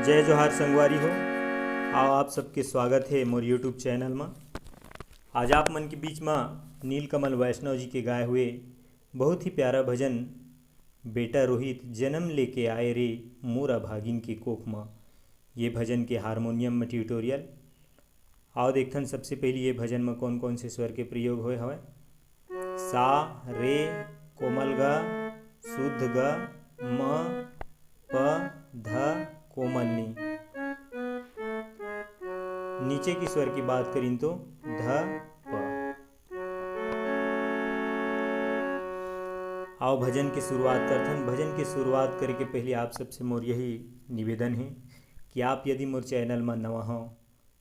जय जोहार संगवारी हो। आओ आप सबके स्वागत है मोर यूट्यूब चैनल में। आज आप मन के बीच में नीलकमल वैष्णव जी के गाए हुए बहुत ही प्यारा भजन बेटा रोहित जन्म लेके आए रे मोरा भागिन के कोख में, ये भजन के हारमोनियम में ट्यूटोरियल। आओ देखथन सबसे पहले ये भजन में कौन कौन से स्वर के प्रयोग होए हवे। सा रे कोमल ग, शुद्ध ग, म प ध कोमल नी। नीचे की स्वर की बात करें तो ध प। आओ भजन की शुरुआत करथन। भजन की शुरुआत करे के पहले आप सबसे मोर यही निवेदन है कि आप यदि मोर चैनल में नवा हो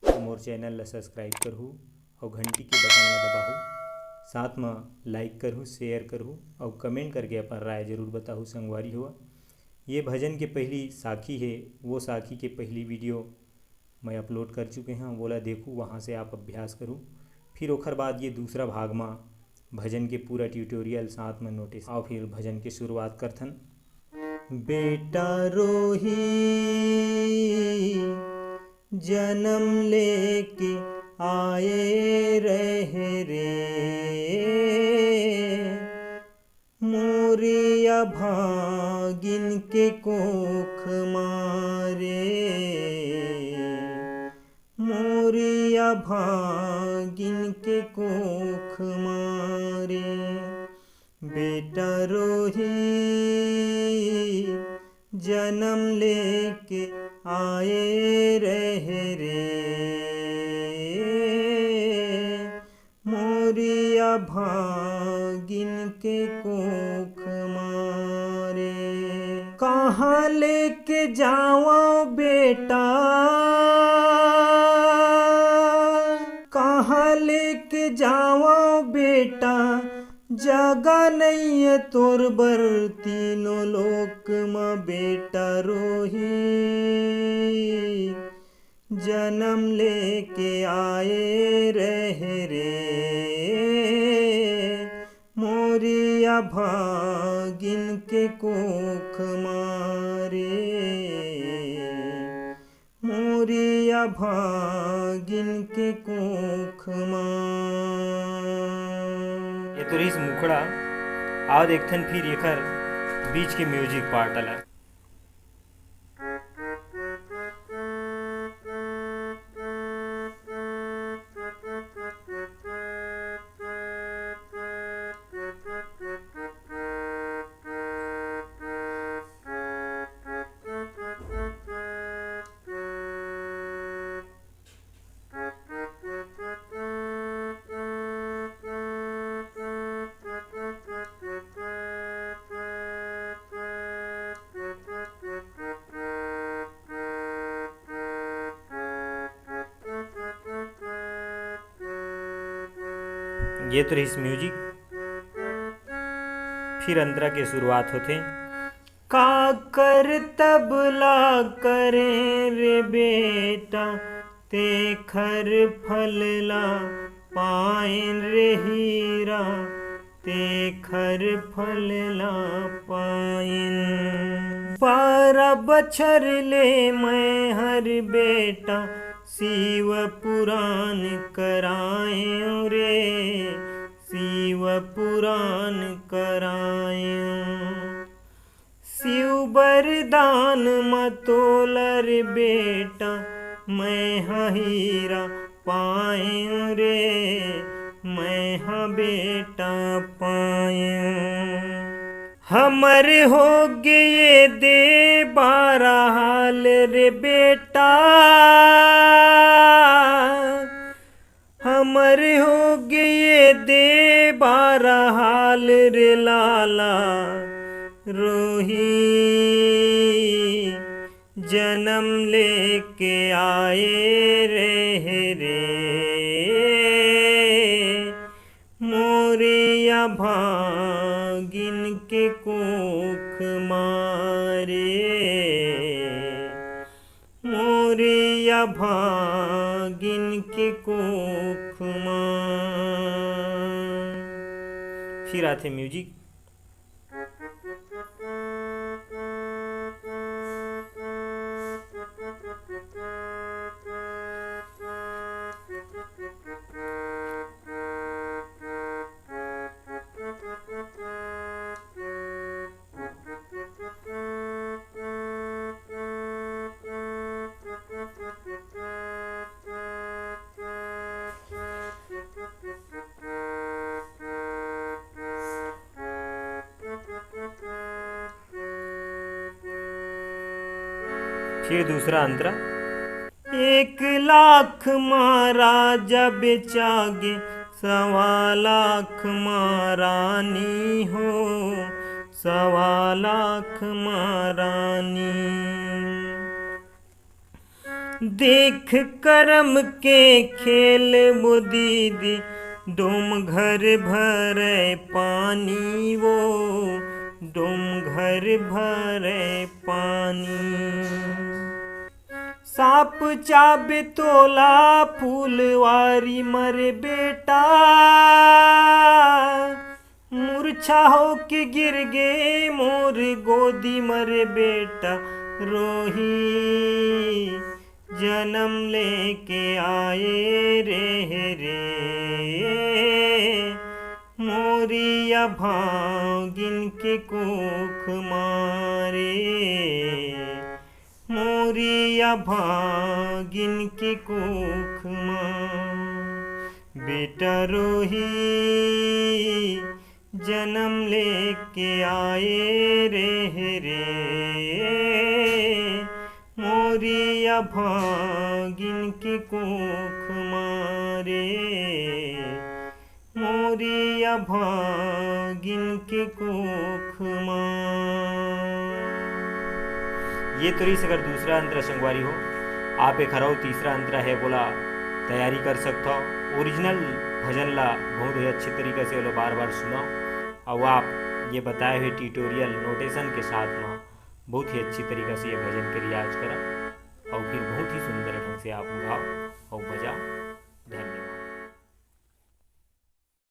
तो मोर चैनल ला सब्सक्राइब करहूँ और घंटी के बटन ला दबाहूँ, साथ में लाइक करहूँ, शेयर करहूँ और कमेंट करके अपन राय जरूर बताहूँ संगवारी हुआ। ये भजन के पहली साखी है, वो साखी के पहली वीडियो मैं अपलोड कर चुके हैं, बोला देखूँ, वहाँ से आप अभ्यास करूँ। फिर ओखर बाद ये दूसरा भाग में भजन के पूरा ट्यूटोरियल साथ में नोटिस। आओ फिर भजन की शुरुआत करथन। बेटा रोही जन्म लेके आए रहे रे मोरिया भागिन के कोख मारे, मोरिया भागिन के कोख मारे। बेटा रोही जन्म लेके आए रहे रे मोरिया भागिन के कोख मारे। कहाँ लेके जावा बेटा, कहाँ लेके जावा बेटा, जगह नहीं है तोर बर तीनों लोक में। बेटा रोही जन्म लेके आए रहे रे मोरिया भागिन के कोख मारे, मोरिया भागिन के कोख मारे। ये तो रही मुखड़ा। आओ देखथन फिर एकर बीच के म्यूजिक पार्ट अलग। ये तो रही म्यूजिक। फिर अंतरा के शुरुआत होते। का कर तबला करे रे बेटा, ते खर फलला पाइन रे हीरा, ते खर फलला पाइन। 12 बछर ले मैं हर बेटा शिव पुराण कराए रे, शिव पुराण कराए। शिव वरदान मतोलर बेटा मैं हीरा पाए रे, मैं बेटा पाए। हमर हो गए दे 12 हाल रे बेटा, हमर हो गए दे 12 हाल रे लाला रोही जन्म लेके आए रहे रे मोरिया भागिन के कोख मारे, मोरिया भागिन के कोख मारे। फिर आते म्यूजिक। फिर दूसरा अंतरा। 1,00,000 महाराजा बेचागे, 1,25,000 महारानी हो, 1,25,000 महारानी। देख करम के खेल वो दीदी, डोम घर भरे पानी वो, डोम घर भरे पानी। सांप चाबे तोला फूलवारी मरे बेटा, मूर्छा हो के गिर गे मोर गोदी मरे बेटा, रोही जन्म लेके आए रे मोरिया भागिन के कोख मारे, मोरिया भागिन के कोख मार। बेटा रोही जन्म लेके आए रे मोरिया भागिन के कोख मारे, मोरिया भागिन के कोख मार। ये तो रही अगर दूसरा अंतरा संगवारी हो। आप एक हराओ तीसरा अंतरा है बोला तैयारी कर सकता हो। ओरिजिनल भजन ला बहुत ही अच्छे तरीके से बोलो बार बार सुनाओ और आप ये बताए हुए ट्यूटोरियल नोटेशन के साथ में बहुत ही अच्छी तरीके से ये भजन के रियाज करा और फिर बहुत ही सुंदर ढंग से आप गाओ और बजाओ।